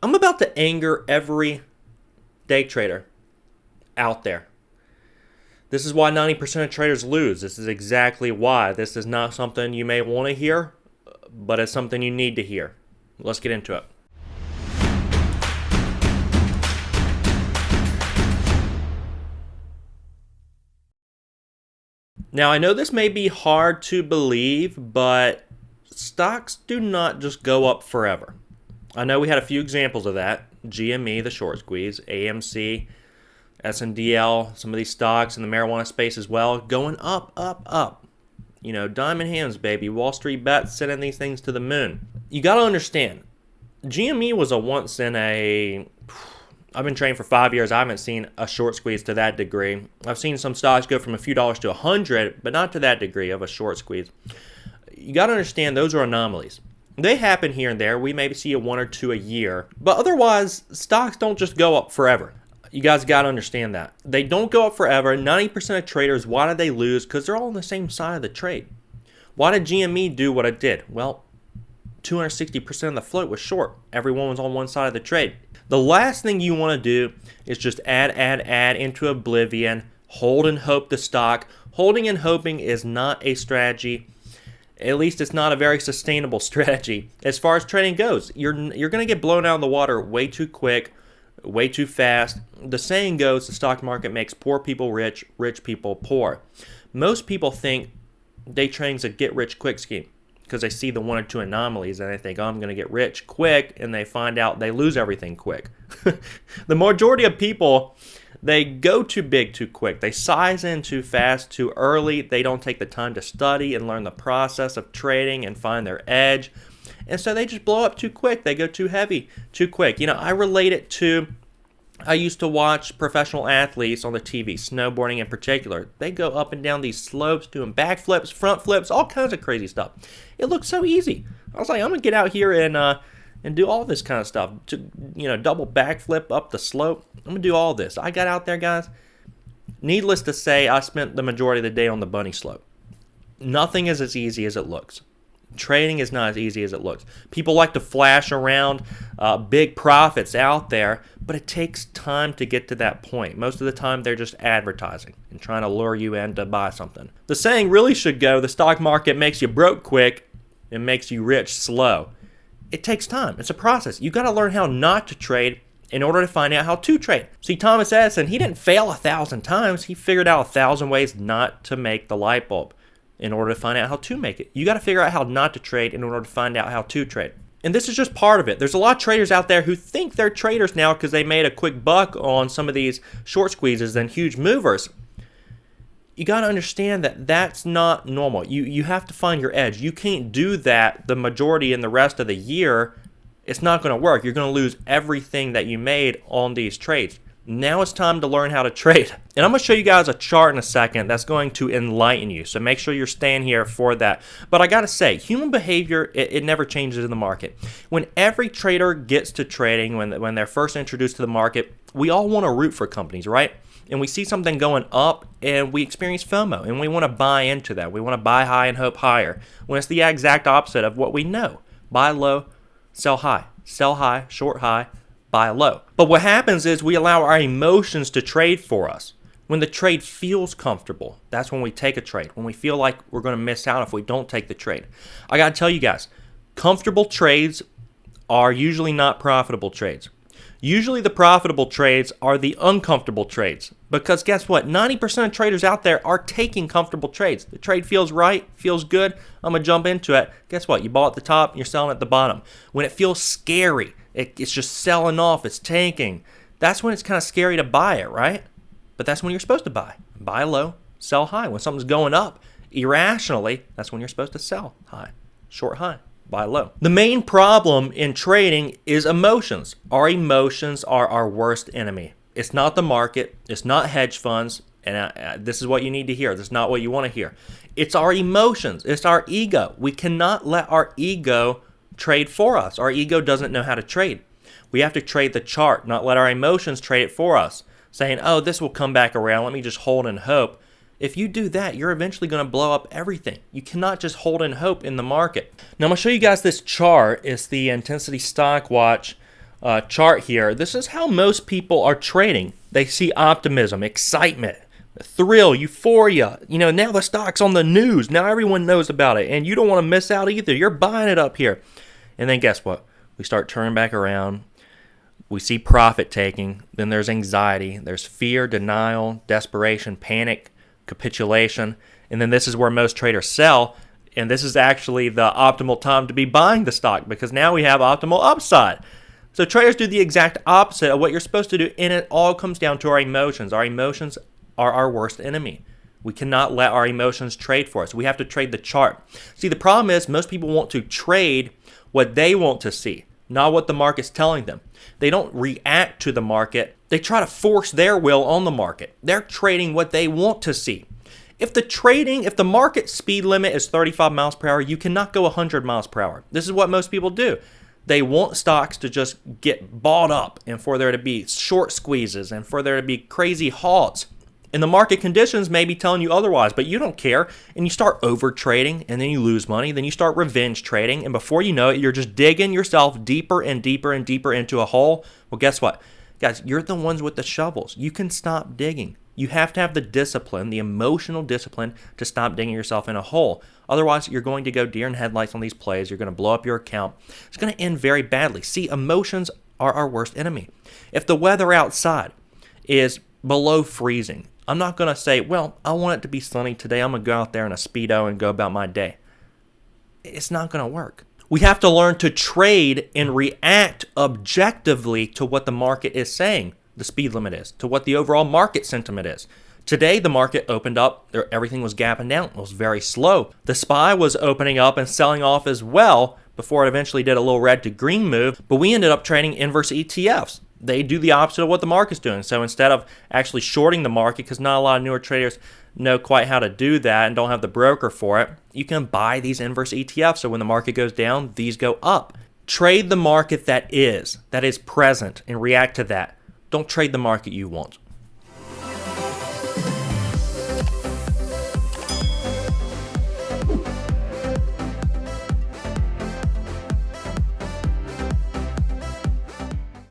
I'm about to anger every day trader out there. This is why 90% of traders lose. This is exactly why. This is not something you may want to hear, but it's something you need to hear. Let's get into it. Now, I know this may be hard to believe, but stocks do not just go up forever. I know we had a few examples of that. GME, the short squeeze, AMC, SNDL, some of these stocks in the marijuana space as well, going up, up, up. You know, diamond hands, baby. Wall Street bets, sending these things to the moon. You got to understand, GME was a once in a... I've been trading for 5 years. I haven't seen a short squeeze to that degree. I've seen some stocks go from a few dollars to 100, but not to that degree of a short squeeze. You got to understand those are anomalies. They happen here and there. We maybe see a one or two a year, but otherwise, stocks don't just go up forever. You guys got to understand that. They don't go up forever. 90% of traders, why did they lose? Because they're all on the same side of the trade. Why did GME do what it did? Well, 260% of the float was short. Everyone was on one side of the trade. The last thing you want to do is just add into oblivion, hold and hope the stock. Holding and hoping is not a strategy. At least it's not a very sustainable strategy. As far as trading goes, you're going to get blown out of the water way too quick, way too fast. The saying goes, the stock market makes poor people rich, rich people poor. Most people think day trading's a get-rich-quick scheme because they see the one or two anomalies and they think, oh, I'm going to get rich quick, and they find out they lose everything quick. The majority of people, they go too big too quick. They size in too fast, too early. They don't take the time to study and learn the process of trading and find their edge. And so they just blow up too quick. They go too heavy too quick. You know, I relate it to, I used to watch professional athletes on the TV, snowboarding in particular. They go up and down these slopes, doing backflips, front flips, all kinds of crazy stuff. It looks so easy. I was like, I'm going to get out here and do all this kind of stuff. To, you know, double backflip up the slope. I'm going to do all this. I got out there, guys. Needless to say, I spent the majority of the day on the bunny slope. Nothing is as easy as it looks. Trading is not as easy as it looks. People like to flash around big profits out there, but it takes time to get to that point. Most of the time, they're just advertising and trying to lure you in to buy something. The saying really should go, the stock market makes you broke quick and makes you rich slow. It takes time. It's a process. You got to learn how not to trade in order to find out how to trade. See, Thomas Edison, he didn't fail 1,000 times. He figured out 1,000 ways not to make the light bulb in order to find out how to make it. You got to figure out how not to trade in order to find out how to trade. And this is just part of it. There's a lot of traders out there who think they're traders now because they made a quick buck on some of these short squeezes and huge movers. You got to understand that that's not normal. You have to find your edge. You can't do that the majority in the rest of the year. It's not going to work. You're going to lose everything that you made on these trades. Now it's time to learn how to trade. And I'm going to show you guys a chart in a second that's going to enlighten you. So make sure you're staying here for that. But I got to say, human behavior, it never changes in the market. When every trader gets to trading, when they're first introduced to the market, we all want to root for companies, right? And we see something going up and we experience FOMO and we want to buy into that. We want to buy high and hope higher. When it's the exact opposite of what we know. Buy low, sell high. Sell high, short high, buy low. But what happens is we allow our emotions to trade for us. When the trade feels comfortable, that's when we take a trade. When we feel like we're going to miss out if we don't take the trade. I got to tell you guys, comfortable trades are usually not profitable trades. Usually the profitable trades are the uncomfortable trades. Because guess what? 90% of traders out there are taking comfortable trades. The trade feels right, feels good. I'm going to jump into it. Guess what? You bought at the top, you're selling at the bottom. When it feels scary, it's just selling off, it's tanking. That's when it's kind of scary to buy it, right? But that's when you're supposed to buy. Buy low, sell high. When something's going up irrationally, that's when you're supposed to sell high, short high. Buy low. The main problem in trading is emotions. Our emotions are our worst enemy. It's not the market. It's not hedge funds. And this is what you need to hear. This is not what you want to hear. It's our emotions. It's our ego. We cannot let our ego trade for us. Our ego doesn't know how to trade. We have to trade the chart, not let our emotions trade it for us. Saying, oh, this will come back around. Let me just hold and hope. If you do that, you're eventually going to blow up everything. You cannot just hold and hope in the market. Now, I'm going to show you guys this chart. It's the Intensity Stock Watch chart here, this is how most people are trading. They see optimism, excitement, thrill, euphoria. Now the stock's on the news. Now everyone knows about it, and you don't want to miss out either. You're buying it up here. And then guess what? We start turning back around. We see profit taking. Then there's anxiety. There's fear, denial, desperation, panic, capitulation. And then this is where most traders sell. And this is actually the optimal time to be buying the stock because now we have optimal upside. So traders do the exact opposite of what you're supposed to do, and it all comes down to our emotions. Our emotions are our worst enemy. We cannot let our emotions trade for us. We have to trade the chart. See, the problem is most people want to trade what they want to see, not what the market's telling them. They don't react to the market. They try to force their will on the market. They're trading what they want to see. If the market speed limit is 35 miles per hour, you cannot go 100 miles per hour. This is what most people do. They want stocks to just get bought up and for there to be short squeezes and for there to be crazy halts. And the market conditions may be telling you otherwise, but you don't care. And you start over trading and then you lose money. Then you start revenge trading. And before you know it, you're just digging yourself deeper and deeper and deeper into a hole. Well, guess what? Guys, you're the ones with the shovels. You can stop digging. You have to have the discipline, the emotional discipline to stop digging yourself in a hole. Otherwise, you're going to go deer in headlights on these plays. You're going to blow up your account. It's going to end very badly. See, emotions are our worst enemy. If the weather outside is below freezing, I'm not going to say, well, I want it to be sunny today. I'm going to go out there in a Speedo and go about my day. It's not going to work. We have to learn to trade and react objectively to what the market is saying the speed limit is, to what the overall market sentiment is. Today, the market opened up. Everything was gapping down. It was very slow. The SPY was opening up and selling off as well before it eventually did a little red to green move. But we ended up trading inverse ETFs. They do the opposite of what the market's doing. So instead of actually shorting the market, because not a lot of newer traders know quite how to do that and don't have the broker for it, you can buy these inverse ETFs. So when the market goes down, these go up. Trade the market that is present and react to that. Don't trade the market you want.